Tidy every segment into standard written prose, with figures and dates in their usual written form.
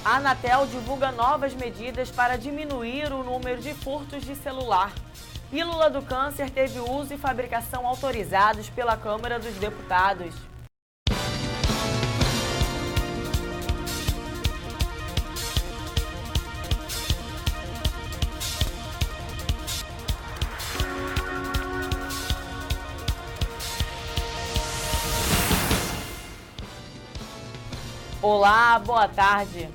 A Anatel divulga novas medidas para diminuir o número de furtos de celular. Pílula do câncer teve uso e fabricação autorizados pela Câmara dos Deputados. Olá, boa tarde.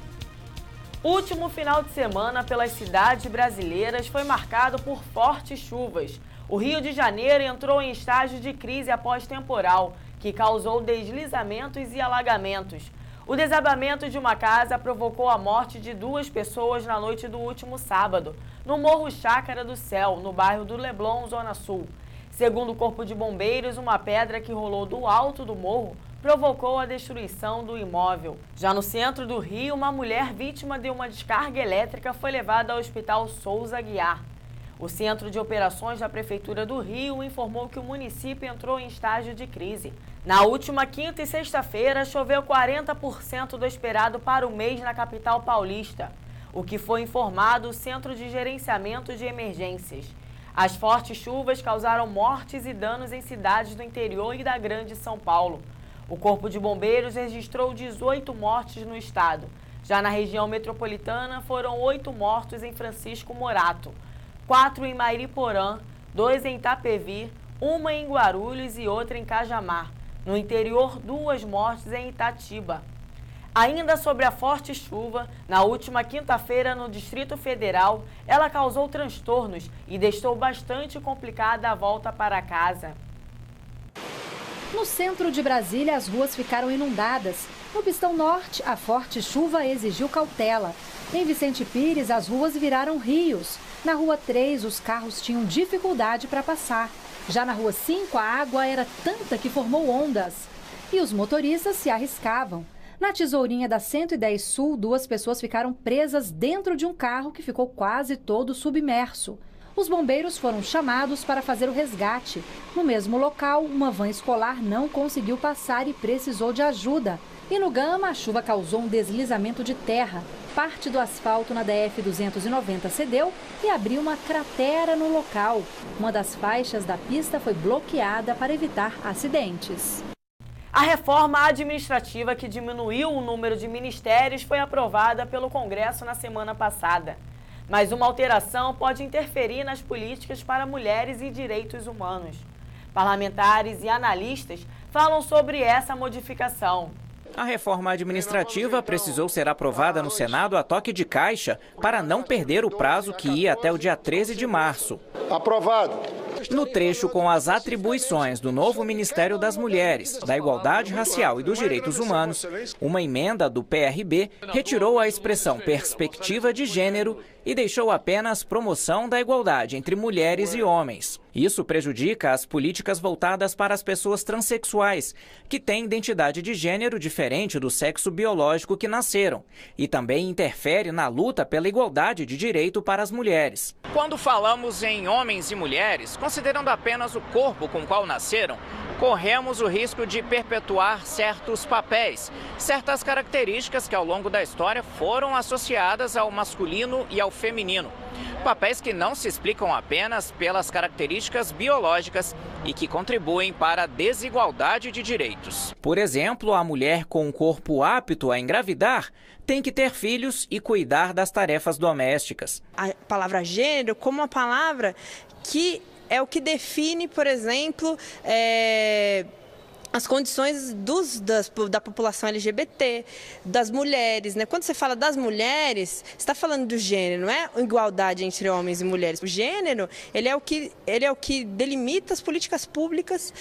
O último final de semana pelas cidades brasileiras foi marcado por fortes chuvas. O Rio de Janeiro entrou em estágio de crise após temporal, que causou deslizamentos e alagamentos. O desabamento de uma casa provocou a morte de 2 pessoas na noite do último sábado, no Morro Chácara do Céu, no bairro do Leblon, Zona Sul. Segundo o Corpo de Bombeiros, uma pedra que rolou do alto do morro provocou a destruição do imóvel. Já no centro do Rio, uma mulher vítima de uma descarga elétrica foi levada ao Hospital Souza Aguiar. O Centro de Operações da Prefeitura do Rio informou que o município entrou em estágio de crise. Na última quinta e sexta-feira, choveu 40% do esperado para o mês na capital paulista, o que foi informado o Centro de Gerenciamento de Emergências. As fortes chuvas causaram mortes e danos em cidades do interior e da Grande São Paulo. O Corpo de Bombeiros registrou 18 mortes no estado. Já na região metropolitana, foram 8 mortos em Francisco Morato, 4 em Mairiporã, 2 em Itapevi, 1 em Guarulhos e outra em Cajamar. No interior, 2 mortes em Itatiba. Ainda sobre a forte chuva, na última quinta-feira no Distrito Federal, ela causou transtornos e deixou bastante complicada a volta para casa. No centro de Brasília, as ruas ficaram inundadas. No Pistão Norte, a forte chuva exigiu cautela. Em Vicente Pires, as ruas viraram rios. Na Rua 3, os carros tinham dificuldade para passar. Já na Rua 5, a água era tanta que formou ondas. E os motoristas se arriscavam. Na Tesourinha da 110 Sul, 2 pessoas ficaram presas dentro de um carro que ficou quase todo submerso. Os bombeiros foram chamados para fazer o resgate. No mesmo local, uma van escolar não conseguiu passar e precisou de ajuda. E no Gama, a chuva causou um deslizamento de terra. Parte do asfalto na DF-290 cedeu e abriu uma cratera no local. Uma das faixas da pista foi bloqueada para evitar acidentes. A reforma administrativa que diminuiu o número de ministérios foi aprovada pelo Congresso na semana passada. Mas uma alteração pode interferir nas políticas para mulheres e direitos humanos. Parlamentares e analistas falam sobre essa modificação. A reforma administrativa precisou ser aprovada no Senado a toque de caixa para não perder o prazo que ia até o dia 13 de março. Aprovado. No trecho com as atribuições do novo Ministério das Mulheres, da Igualdade Racial e dos Direitos Humanos, uma emenda do PRB retirou a expressão perspectiva de gênero e deixou apenas promoção da igualdade entre mulheres e homens. Isso prejudica as políticas voltadas para as pessoas transexuais, que têm identidade de gênero diferente do sexo biológico que nasceram, e também interfere na luta pela igualdade de direito para as mulheres. Quando falamos em homens e mulheres, considerando apenas o corpo com o qual nasceram, corremos o risco de perpetuar certos papéis, certas características que ao longo da história foram associadas ao masculino e ao feminino. Papéis que não se explicam apenas pelas características biológicas e que contribuem para a desigualdade de direitos. Por exemplo, a mulher com um corpo apto a engravidar tem que ter filhos e cuidar das tarefas domésticas. A palavra gênero como uma palavra que é o que define, por exemplo, as condições da população LGBT, das mulheres, né? Quando você fala das mulheres, você está falando do gênero, não é igualdade entre homens e mulheres. O gênero, ele é o que delimita as políticas públicas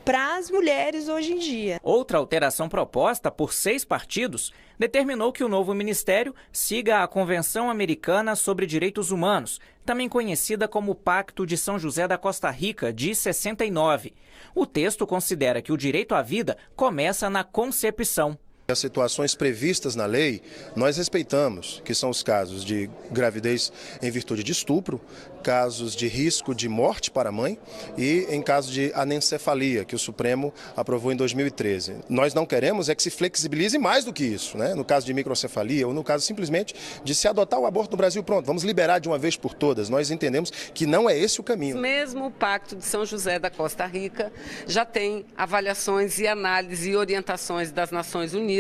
para as mulheres hoje em dia. Outra alteração proposta por 6 partidos determinou que o novo ministério siga a Convenção Americana sobre Direitos Humanos, também conhecida como Pacto de São José da Costa Rica, de 69. O texto considera que o direito à vida começa na concepção. As situações previstas na lei, nós respeitamos, que são os casos de gravidez em virtude de estupro, casos de risco de morte para a mãe e em caso de anencefalia, que o Supremo aprovou em 2013. Nós não queremos é que se flexibilize mais do que isso, né? No caso de microcefalia ou no caso simplesmente de se adotar o aborto no Brasil, pronto, vamos liberar de uma vez por todas. Nós entendemos que não é esse o caminho. Mesmo o Pacto de São José da Costa Rica já tem avaliações e análises e orientações das Nações Unidas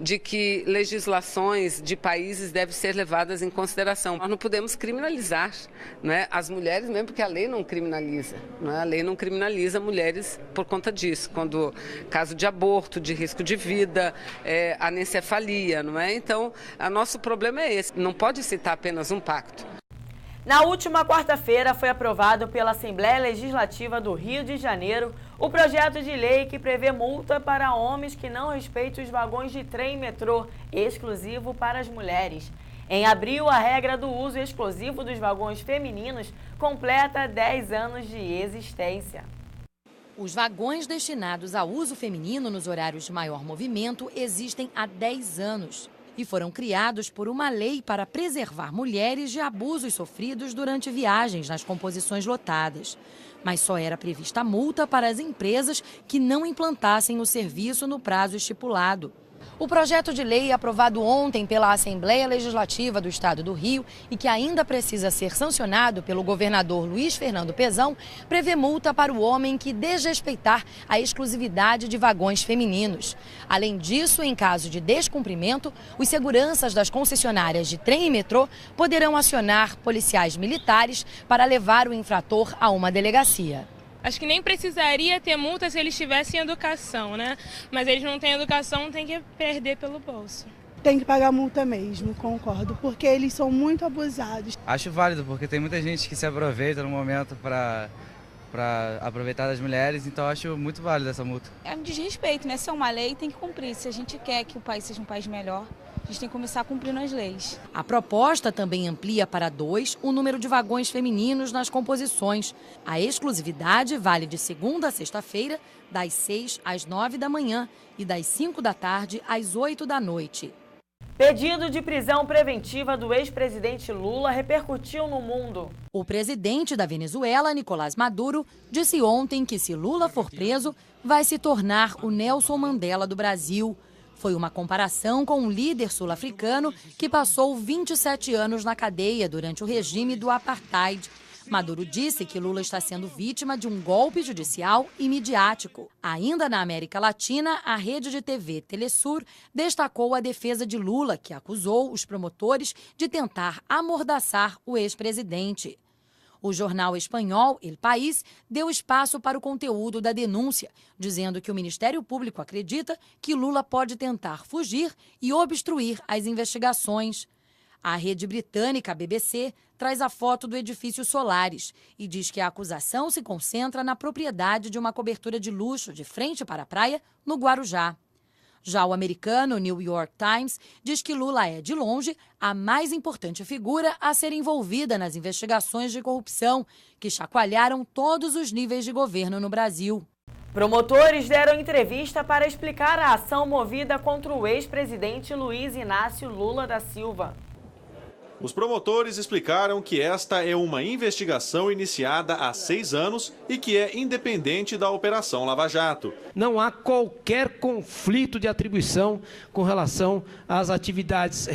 de que legislações de países devem ser levadas em consideração. Nós não podemos criminalizar, né, as mulheres, mesmo porque a lei não criminaliza. A lei não criminaliza mulheres por conta disso, quando caso de aborto, de risco de vida, anencefalia, não é? Então, o nosso problema é esse, não pode citar apenas um pacto. Na última quarta-feira foi aprovado pela Assembleia Legislativa do Rio de Janeiro o projeto de lei que prevê multa para homens que não respeitem os vagões de trem e metrô, exclusivo para as mulheres. Em abril, a regra do uso exclusivo dos vagões femininos completa 10 anos de existência. Os vagões destinados ao uso feminino nos horários de maior movimento existem há 10 anos e foram criados por uma lei para preservar mulheres de abusos sofridos durante viagens nas composições lotadas. Mas só era prevista multa para as empresas que não implantassem o serviço no prazo estipulado. O projeto de lei aprovado ontem pela Assembleia Legislativa do Estado do Rio e que ainda precisa ser sancionado pelo governador Luiz Fernando Pezão, prevê multa para o homem que desrespeitar a exclusividade de vagões femininos. Além disso, em caso de descumprimento, os seguranças das concessionárias de trem e metrô poderão acionar policiais militares para levar o infrator a uma delegacia. Acho que nem precisaria ter multa se eles tivessem educação, né? Mas eles não têm educação, tem que perder pelo bolso. Tem que pagar multa mesmo, concordo, porque eles são muito abusados. Acho válido, porque tem muita gente que se aproveita no momento para aproveitar das mulheres, então acho muito válido essa multa. É um desrespeito, né? Se é uma lei, tem que cumprir. Se a gente quer que o país seja um país melhor, a gente tem que começar cumprindo as leis. A proposta também amplia para 2 o número de vagões femininos nas composições. A exclusividade vale de segunda a sexta-feira, das 6 às 9 da manhã e das 5 da tarde às 8 da noite. Pedido de prisão preventiva do ex-presidente Lula repercutiu no mundo. O presidente da Venezuela, Nicolás Maduro, disse ontem que se Lula for preso, vai se tornar o Nelson Mandela do Brasil. Foi uma comparação com um líder sul-africano que passou 27 anos na cadeia durante o regime do apartheid. Maduro disse que Lula está sendo vítima de um golpe judicial e midiático. Ainda na América Latina, a rede de TV Telesur destacou a defesa de Lula, que acusou os promotores de tentar amordaçar o ex-presidente. O jornal espanhol El País deu espaço para o conteúdo da denúncia, dizendo que o Ministério Público acredita que Lula pode tentar fugir e obstruir as investigações. A rede britânica BBC traz a foto do edifício Solaris e diz que a acusação se concentra na propriedade de uma cobertura de luxo de frente para a praia, no Guarujá. Já o americano New York Times diz que Lula é, de longe, a mais importante figura a ser envolvida nas investigações de corrupção que chacoalharam todos os níveis de governo no Brasil. Promotores deram entrevista para explicar a ação movida contra o ex-presidente Luiz Inácio Lula da Silva. Os promotores explicaram que esta é uma investigação iniciada há 6 anos e que é independente da Operação Lava Jato. Não há qualquer conflito de atribuição com relação às atividades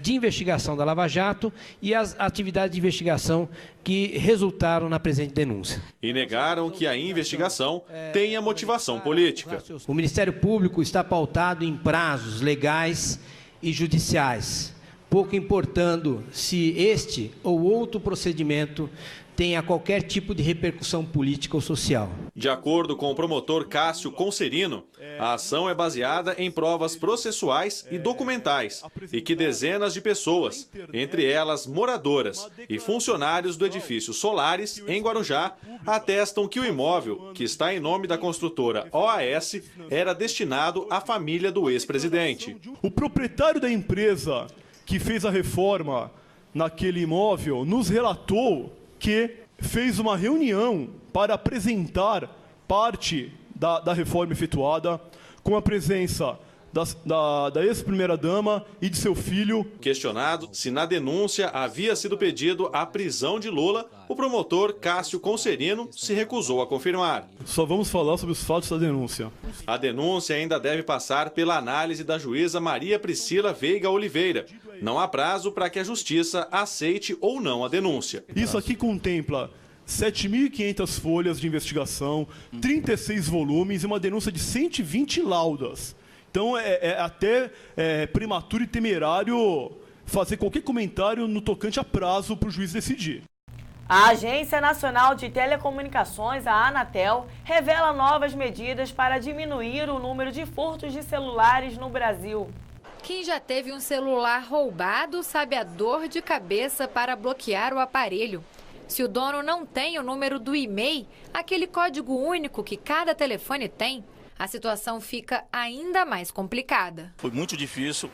de investigação da Lava Jato e às atividades de investigação que resultaram na presente denúncia. E negaram que a investigação tenha motivação política. O Ministério Público está pautado em prazos legais e judiciais, pouco importando se este ou outro procedimento tenha qualquer tipo de repercussão política ou social. De acordo com o promotor Cássio Concerino, a ação é baseada em provas processuais e documentais e que dezenas de pessoas, entre elas moradoras e funcionários do edifício Solaris, em Guarujá, atestam que o imóvel, que está em nome da construtora OAS, era destinado à família do ex-presidente. O proprietário da empresa que fez a reforma naquele imóvel nos relatou que fez uma reunião para apresentar parte da reforma efetuada, com a presença da ex-primeira-dama e de seu filho. Questionado se na denúncia havia sido pedido a prisão de Lula, o promotor Cássio Conserino se recusou a confirmar. Só vamos falar sobre os fatos da denúncia. A denúncia ainda deve passar pela análise da juíza Maria Priscila Veiga Oliveira. Não há prazo para que a justiça aceite ou não a denúncia. Isso aqui contempla 7.500 folhas de investigação, 36 volumes e uma denúncia de 120 laudas. Então, é até prematuro e temerário fazer qualquer comentário no tocante a prazo para o juiz decidir. A Agência Nacional de Telecomunicações, a Anatel, revela novas medidas para diminuir o número de furtos de celulares no Brasil. Quem já teve um celular roubado sabe a dor de cabeça para bloquear o aparelho. Se o dono não tem o número do e-mail, aquele código único que cada telefone tem, a situação fica ainda mais complicada. Foi muito difícil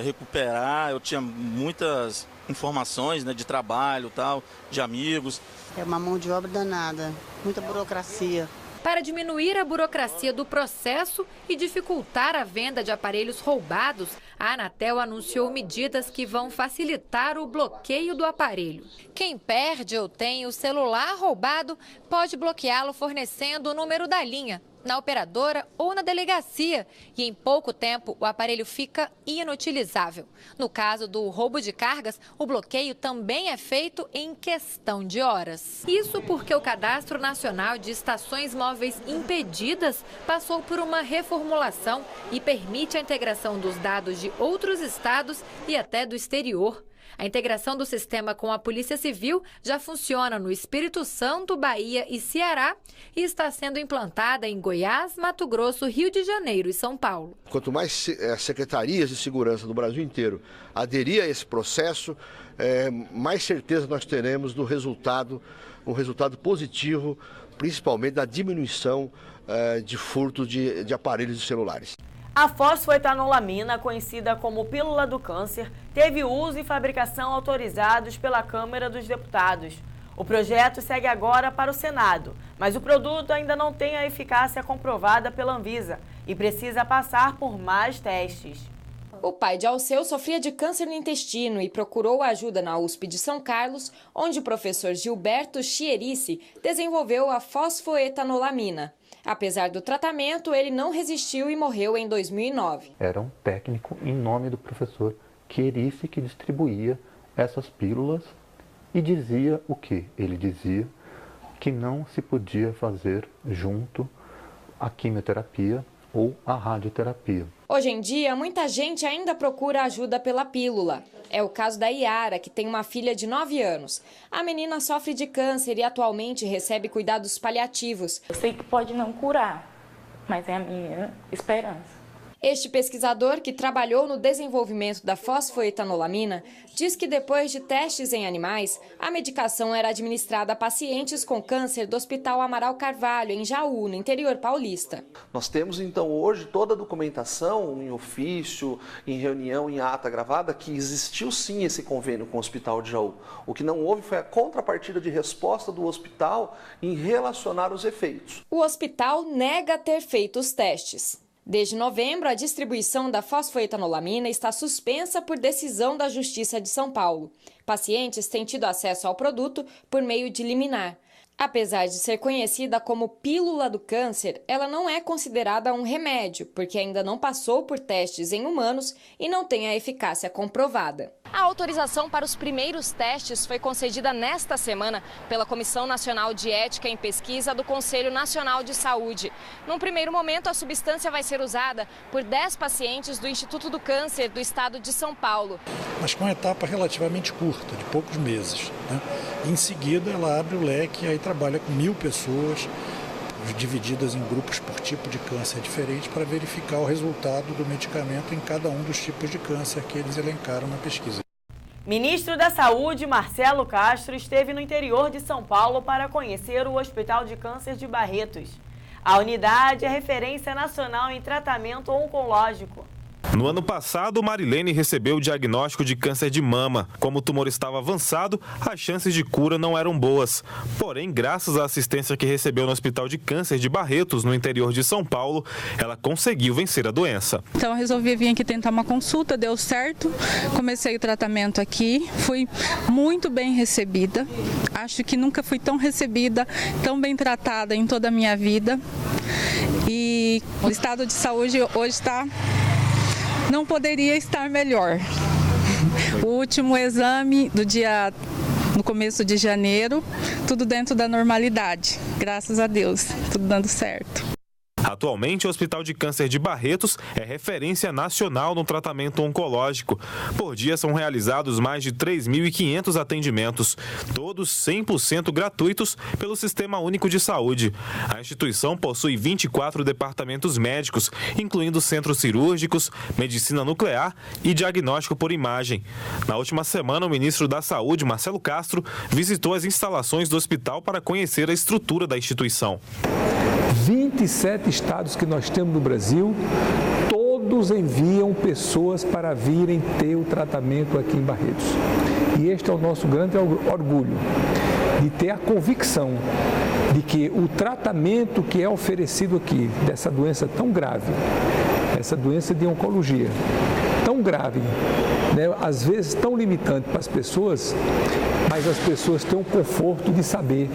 recuperar, eu tinha muitas informações, né, de trabalho, tal, de amigos. É uma mão de obra danada, muita burocracia. Para diminuir a burocracia do processo e dificultar a venda de aparelhos roubados, a Anatel anunciou medidas que vão facilitar o bloqueio do aparelho. Quem perde ou tem o celular roubado pode bloqueá-lo fornecendo o número da linha, na operadora ou na delegacia, e em pouco tempo o aparelho fica inutilizável. No caso do roubo de cargas, o bloqueio também é feito em questão de horas. Isso porque o Cadastro Nacional de Estações Móveis Impedidas passou por uma reformulação e permite a integração dos dados de outros estados e até do exterior. A integração do sistema com a Polícia Civil já funciona no Espírito Santo, Bahia e Ceará e está sendo implantada em Goiás, Mato Grosso, Rio de Janeiro e São Paulo. Quanto mais secretarias de segurança do Brasil inteiro aderir a esse processo, mais certeza nós teremos do resultado, um resultado positivo, principalmente da diminuição de furto de aparelhos de celulares. A fosfoetanolamina, conhecida como pílula do câncer, teve uso e fabricação autorizados pela Câmara dos Deputados. O projeto segue agora para o Senado, mas o produto ainda não tem a eficácia comprovada pela Anvisa e precisa passar por mais testes. O pai de Alceu sofria de câncer no intestino e procurou ajuda na USP de São Carlos, onde o professor Gilberto Chierici desenvolveu a fosfoetanolamina. Apesar do tratamento, ele não resistiu e morreu em 2009. Era um técnico em nome do professor Chierici que distribuía essas pílulas e dizia o quê? Ele dizia que não se podia fazer junto a quimioterapia ou a radioterapia. Hoje em dia, muita gente ainda procura ajuda pela pílula. É o caso da Iara, que tem uma filha de 9 anos. A menina sofre de câncer e atualmente recebe cuidados paliativos. Eu sei que pode não curar, mas é a minha esperança. Este pesquisador, que trabalhou no desenvolvimento da fosfoetanolamina, diz que depois de testes em animais, a medicação era administrada a pacientes com câncer do Hospital Amaral Carvalho, em Jaú, no interior paulista. Nós temos, então, hoje toda a documentação em ofício, em reunião, em ata gravada, que existiu sim esse convênio com o Hospital de Jaú. O que não houve foi a contrapartida de resposta do hospital em relacionar os efeitos. O hospital nega ter feito os testes. Desde novembro, a distribuição da fosfoetanolamina está suspensa por decisão da Justiça de São Paulo. Pacientes têm tido acesso ao produto por meio de liminar. Apesar de ser conhecida como pílula do câncer, ela não é considerada um remédio, porque ainda não passou por testes em humanos e não tem a eficácia comprovada. A autorização para os primeiros testes foi concedida nesta semana pela Comissão Nacional de Ética em Pesquisa do Conselho Nacional de Saúde. Num primeiro momento, a substância vai ser usada por 10 pacientes do Instituto do Câncer do Estado de São Paulo. Mas com uma etapa relativamente curta, de poucos meses, né? Em seguida, ela abre o leque e aí trabalha com 1.000 pessoas, divididas em grupos por tipo de câncer diferente, para verificar o resultado do medicamento em cada um dos tipos de câncer que eles elencaram na pesquisa. Ministro da Saúde, Marcelo Castro, esteve no interior de São Paulo para conhecer o Hospital de Câncer de Barretos. A unidade é referência nacional em tratamento oncológico. No ano passado, Marilene recebeu o diagnóstico de câncer de mama. Como o tumor estava avançado, as chances de cura não eram boas. Porém, graças à assistência que recebeu no Hospital de Câncer de Barretos, no interior de São Paulo, ela conseguiu vencer a doença. Então, eu resolvi vir aqui tentar uma consulta, deu certo. Comecei o tratamento aqui, fui muito bem recebida. Acho que nunca fui tão recebida, tão bem tratada em toda a minha vida. E o estado de saúde hoje não poderia estar melhor. O último exame no começo de janeiro, tudo dentro da normalidade. Graças a Deus, tudo dando certo. Atualmente, o Hospital de Câncer de Barretos é referência nacional no tratamento oncológico. Por dia são realizados mais de 3.500 atendimentos, todos 100% gratuitos pelo Sistema Único de Saúde. A instituição possui 24 departamentos médicos, incluindo centros cirúrgicos, medicina nuclear e diagnóstico por imagem. Na última semana, o ministro da Saúde, Marcelo Castro, visitou as instalações do hospital para conhecer a estrutura da instituição. 27 estados que nós temos no Brasil, todos enviam pessoas para virem ter o tratamento aqui em Barretos. E este é o nosso grande orgulho, de ter a convicção de que o tratamento que é oferecido aqui, dessa doença tão grave, essa doença de oncologia, tão grave, né, às vezes tão limitante para as pessoas, mas as pessoas têm o conforto de saber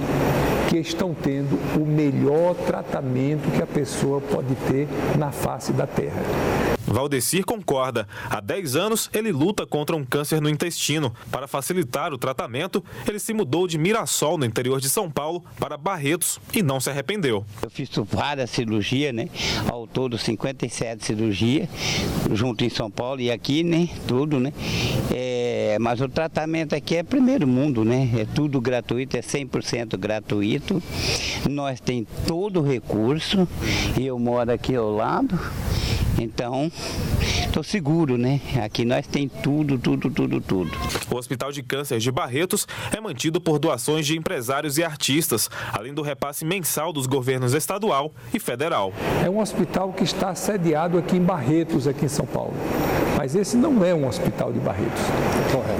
que estão tendo o melhor tratamento que a pessoa pode ter na face da terra. Valdecir concorda. Há 10 anos, ele luta contra um câncer no intestino. Para facilitar o tratamento, ele se mudou de Mirassol, no interior de São Paulo, para Barretos e não se arrependeu. Eu fiz várias cirurgias, né? Ao todo 57 cirurgias, junto em São Paulo e aqui, né? Tudo, né? Mas o tratamento aqui é primeiro mundo, né? É tudo gratuito, é 100% gratuito. Nós temos todo o recurso e eu moro aqui ao lado. Então, estou seguro, né? Aqui nós temos tudo. O Hospital de Câncer de Barretos é mantido por doações de empresários e artistas, além do repasse mensal dos governos estadual e federal. É um hospital que está sediado aqui em Barretos, aqui em São Paulo. Mas esse não é um hospital de Barretos.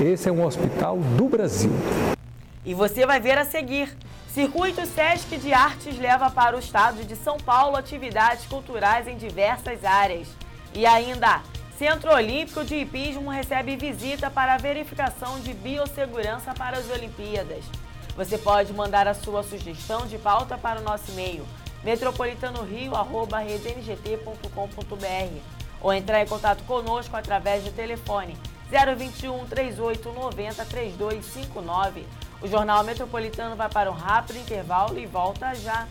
Esse é um hospital do Brasil. E você vai ver a seguir. Circuito Sesc de Artes leva para o estado de São Paulo atividades culturais em diversas áreas. E ainda, Centro Olímpico de Hipismo recebe visita para a verificação de biossegurança para as Olimpíadas. Você pode mandar a sua sugestão de pauta para o nosso e-mail metropolitanorio@rednggt.com.br ou entrar em contato conosco através do telefone 021 38 90 3259. O Jornal Metropolitano vai para um rápido intervalo e volta já.